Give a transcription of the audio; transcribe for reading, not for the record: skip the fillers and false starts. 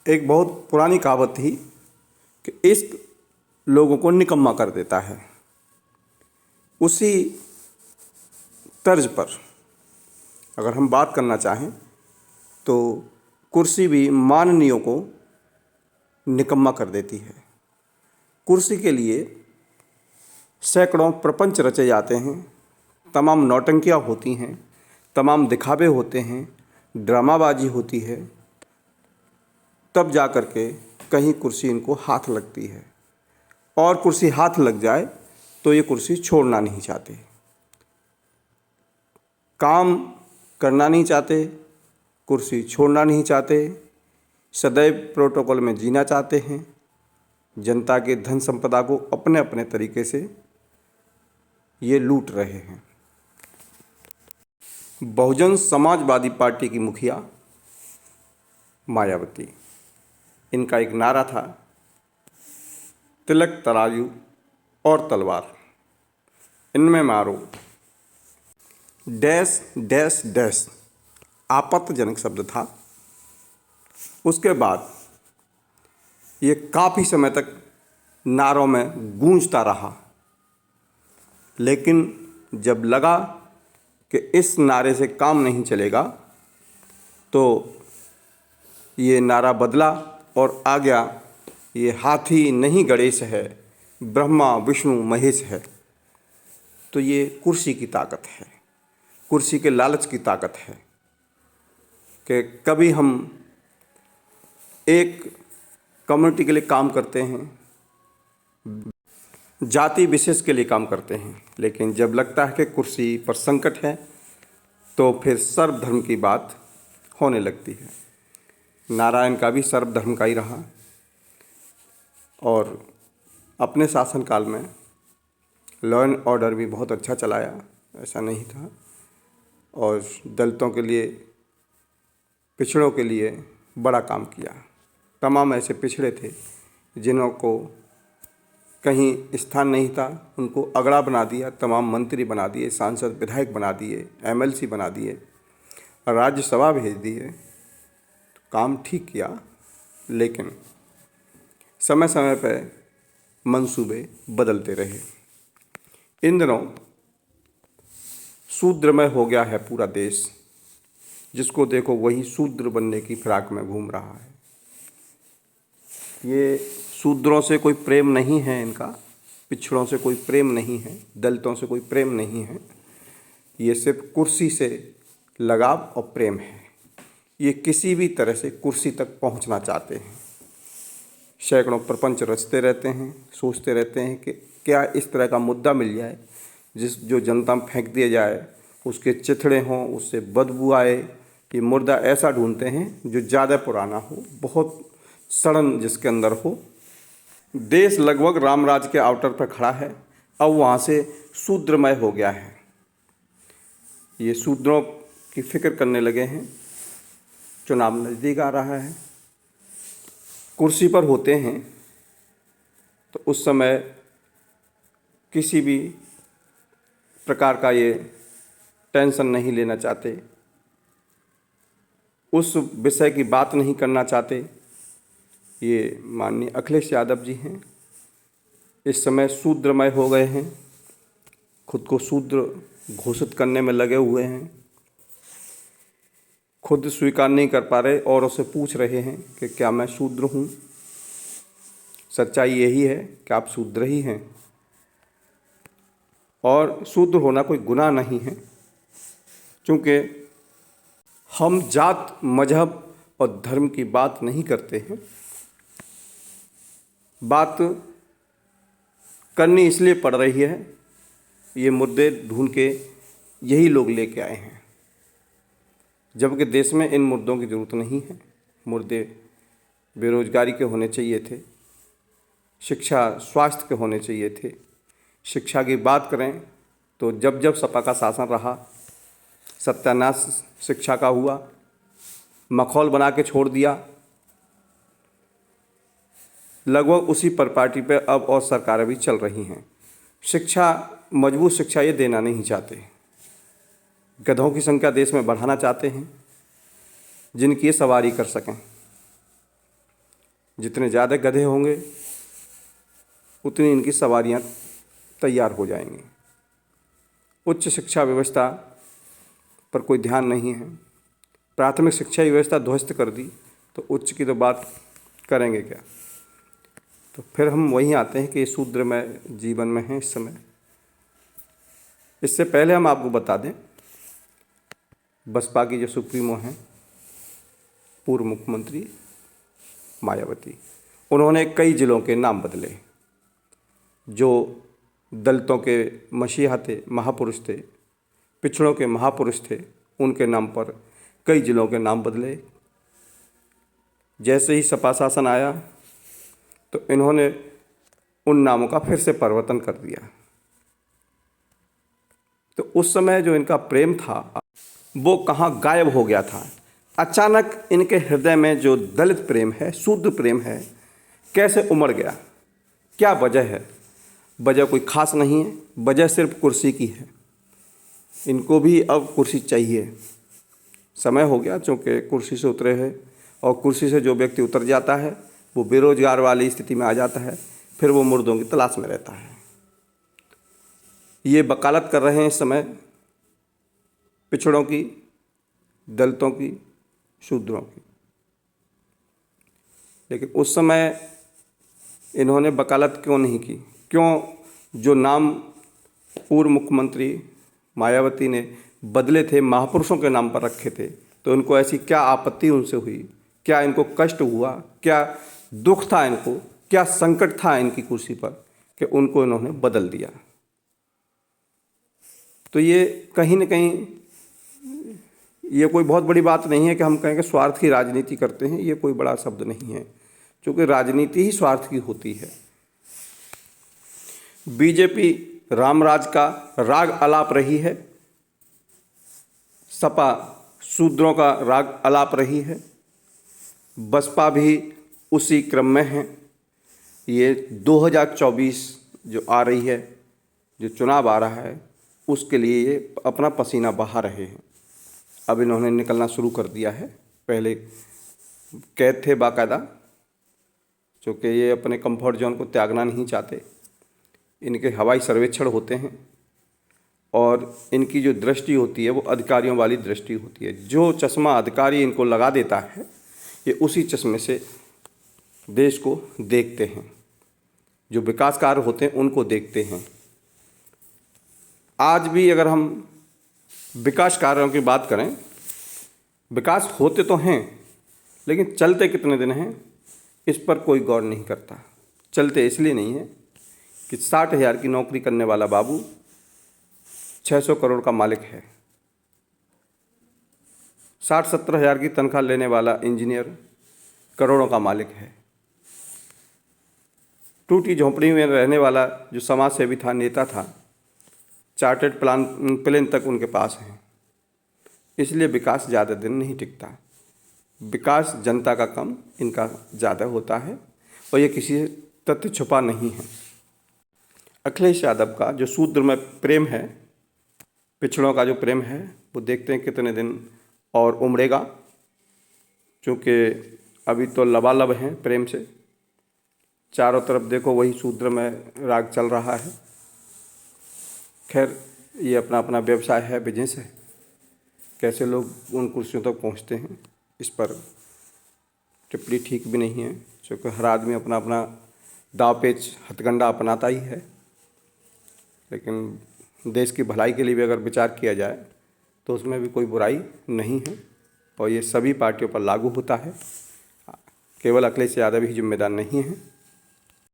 एक बहुत पुरानी कहावत थी कि इश्क लोगों को निकम्मा कर देता है। उसी तर्ज पर अगर हम बात करना चाहें तो कुर्सी भी माननीयों को निकम्मा कर देती है। कुर्सी के लिए सैकड़ों प्रपंच रचे जाते हैं, तमाम नौटंकियाँ होती हैं, तमाम दिखावे होते हैं, ड्रामाबाजी होती है, तब जा कर के कहीं कुर्सी इनको हाथ लगती है। और कुर्सी हाथ लग जाए तो ये कुर्सी छोड़ना नहीं चाहते, काम करना नहीं चाहते, कुर्सी छोड़ना नहीं चाहते, सदैव प्रोटोकॉल में जीना चाहते हैं, जनता के धन संपदा को अपने अपने तरीके से ये लूट रहे हैं। बहुजन समाजवादी पार्टी की मुखिया मायावती, इनका एक नारा था, तिलक तराजू और तलवार, इनमें मारो डैश डैश डैश, आपत्तिजनक शब्द था। उसके बाद ये काफ़ी समय तक नारों में गूंजता रहा, लेकिन जब लगा कि इस नारे से काम नहीं चलेगा तो ये नारा बदला और आ गया, ये हाथी नहीं गणेश है, ब्रह्मा विष्णु महेश है। तो ये कुर्सी की ताकत है, कुर्सी के लालच की ताकत है कि कभी हम एक कम्युनिटी के लिए काम करते हैं, जाति विशेष के लिए काम करते हैं, लेकिन जब लगता है कि कुर्सी पर संकट है तो फिर सर्वधर्म की बात होने लगती है। नारायण का भी सर्वधर्म का ही रहा और अपने शासनकाल में लॉ एंड ऑर्डर भी बहुत अच्छा चलाया, ऐसा नहीं था। और दलितों के लिए, पिछड़ों के लिए बड़ा काम किया। तमाम ऐसे पिछड़े थे जिन्हों को कहीं स्थान नहीं था, उनको अगड़ा बना दिया, तमाम मंत्री बना दिए, सांसद विधायक बना दिए, एमएलसी बना दिए, राज्यसभा भेज दिए। काम ठीक किया, लेकिन समय समय पर मंसूबे बदलते रहे। इन दिनों शूद्रमय हो गया है पूरा देश, जिसको देखो वही शूद्र बनने की फिराक में घूम रहा है। ये शूद्रों से कोई प्रेम नहीं है इनका, पिछड़ों से कोई प्रेम नहीं है, दलितों से कोई प्रेम नहीं है, ये सिर्फ कुर्सी से लगाव और प्रेम है। ये किसी भी तरह से कुर्सी तक पहुंचना चाहते हैं। सैकड़ों प्रपंच रचते रहते हैं, सोचते रहते हैं कि क्या इस तरह का मुद्दा मिल जाए जो जनता में फेंक दिया जाए, उसके चिथड़े हों, उससे बदबू आए। ये मुर्दा ऐसा ढूंढते हैं जो ज़्यादा पुराना हो, बहुत सड़न जिसके अंदर हो। देश लगभग रामराज के आउटर पर खड़ा है, अब वहाँ से शूद्रमय हो गया है। ये शूद्रों की फिक्र करने लगे हैं। चुनाव नज़दीक आ रहा है, कुर्सी पर होते हैं तो उस समय किसी भी प्रकार का ये टेंशन नहीं लेना चाहते, उस विषय की बात नहीं करना चाहते। ये माननीय अखिलेश यादव जी हैं, इस समय शूद्रमय हो गए हैं, खुद को शूद्र घोषित करने में लगे हुए हैं, खुद स्वीकार नहीं कर पा रहे और उसे पूछ रहे हैं कि क्या मैं शूद्र हूँ। सच्चाई यही है कि आप शूद्र ही हैं और शूद्र होना कोई गुनाह नहीं है, क्योंकि हम जात, मजहब और धर्म की बात नहीं करते हैं। बात करनी इसलिए पड़ रही है, ये मुद्दे ढूंढ के यही लोग लेके आए हैं, जबकि देश में इन मुद्दों की ज़रूरत नहीं है। मुद्दे बेरोजगारी के होने चाहिए थे, शिक्षा स्वास्थ्य के होने चाहिए थे। शिक्षा की बात करें तो जब जब सपा का शासन रहा, सत्यानाश शिक्षा का हुआ, मखौल बना के छोड़ दिया। लगभग उसी परिपाटी पे अब और सरकारें भी चल रही हैं। शिक्षा, मजबूत शिक्षा ये देना नहीं चाहते, गधों की संख्या देश में बढ़ाना चाहते हैं जिनकी ये सवारी कर सकें। जितने ज़्यादा गधे होंगे उतनी इनकी सवारियाँ तैयार हो जाएंगी। उच्च शिक्षा व्यवस्था पर कोई ध्यान नहीं है। प्राथमिक शिक्षा व्यवस्था ध्वस्त कर दी तो उच्च की तो बात करेंगे क्या। तो फिर हम वहीं आते हैं कि ये शूद्रमय जीवन में है इस समय। इससे पहले हम आपको बता दें, बसपा की जो सुप्रीमो हैं पूर्व मुख्यमंत्री मायावती, उन्होंने कई जिलों के नाम बदले। जो दलितों के मसीहा थे, महापुरुष थे, पिछड़ों के महापुरुष थे, उनके नाम पर कई जिलों के नाम बदले। जैसे ही सपा शासन आया तो इन्होंने उन नामों का फिर से परिवर्तन कर दिया। तो उस समय जो इनका प्रेम था वो कहाँ गायब हो गया था। अचानक इनके हृदय में जो दलित प्रेम है, शुद्ध प्रेम है, कैसे उमड़ गया। क्या वजह है? वजह कोई खास नहीं है, वजह सिर्फ कुर्सी की है। इनको भी अब कुर्सी चाहिए। समय हो गया, चूँकि कुर्सी से उतरे हैं, और कुर्सी से जो व्यक्ति उतर जाता है वो बेरोजगार वाली स्थिति में आ जाता है, फिर वो मुर्दों की तलाश में रहता है। ये वकालत कर रहे हैं इस समय पिछड़ों की, दलितों की, शूद्रों की। लेकिन उस समय इन्होंने वकालत क्यों नहीं की? क्यों जो नाम पूर्व मुख्यमंत्री मायावती ने बदले थे, महापुरुषों के नाम पर रखे थे, तो इनको ऐसी क्या आपत्ति उनसे हुई? क्या इनको कष्ट हुआ? क्या दुख था इनको? क्या संकट था इनकी कुर्सी पर कि उनको इन्होंने बदल दिया? तो ये कहीं न कहीं ये कोई बहुत बड़ी बात नहीं है कि हम कहें कि स्वार्थ की राजनीति करते हैं। ये कोई बड़ा शब्द नहीं है, क्योंकि राजनीति ही स्वार्थ की होती है। बीजेपी रामराज का राग आलाप रही है, सपा शूद्रों का राग आलाप रही है, बसपा भी उसी क्रम में है। ये 2024 जो आ रही है, जो चुनाव आ रहा है, उसके लिए ये अपना पसीना बहा रहे हैं। अब इन्होंने निकलना शुरू कर दिया है। पहले कैद थे बाकायदा, क्योंकि ये अपने कंफर्ट जोन को त्यागना नहीं चाहते। इनके हवाई सर्वेक्षण होते हैं और इनकी जो दृष्टि होती है वो अधिकारियों वाली दृष्टि होती है। जो चश्मा अधिकारी इनको लगा देता है, ये उसी चश्मे से देश को देखते हैं। जो विकास कार्य होते हैं उनको देखते हैं। आज भी अगर हम विकास कार्यों की बात करें, विकास होते तो हैं, लेकिन चलते कितने दिन हैं इस पर कोई गौर नहीं करता। चलते इसलिए नहीं है कि 60,000 की नौकरी करने वाला बाबू 600 करोड़ का मालिक है। 60-70 हज़ार की तनख्वाह लेने वाला इंजीनियर करोड़ों का मालिक है। टूटी झोंपड़ी में रहने वाला जो समाज सेवी था, नेता था, चार्टर्ड प्लेन तक उनके पास है। इसलिए विकास ज़्यादा दिन नहीं टिकता। विकास जनता का कम, इनका ज़्यादा होता है, और ये किसी तथ्य छुपा नहीं है। अखिलेश यादव का जो शूद्र में प्रेम है, पिछड़ों का जो प्रेम है, वो देखते हैं कितने दिन और उमड़ेगा, क्योंकि अभी तो लबालब हैं प्रेम से। चारों तरफ देखो वही शूद्र में राग चल रहा है। खैर, ये अपना अपना व्यवसाय है, बिजनेस है। कैसे लोग उन कुर्सियों तक पहुंचते हैं, इस पर टिप्पणी ठीक भी नहीं है, क्योंकि हर आदमी अपना अपना दाव पेच हथकंडा अपनाता ही है। लेकिन देश की भलाई के लिए भी अगर विचार किया जाए तो उसमें भी कोई बुराई नहीं है, और ये सभी पार्टियों पर लागू होता है। केवल अखिलेश यादव ही जिम्मेदार नहीं है।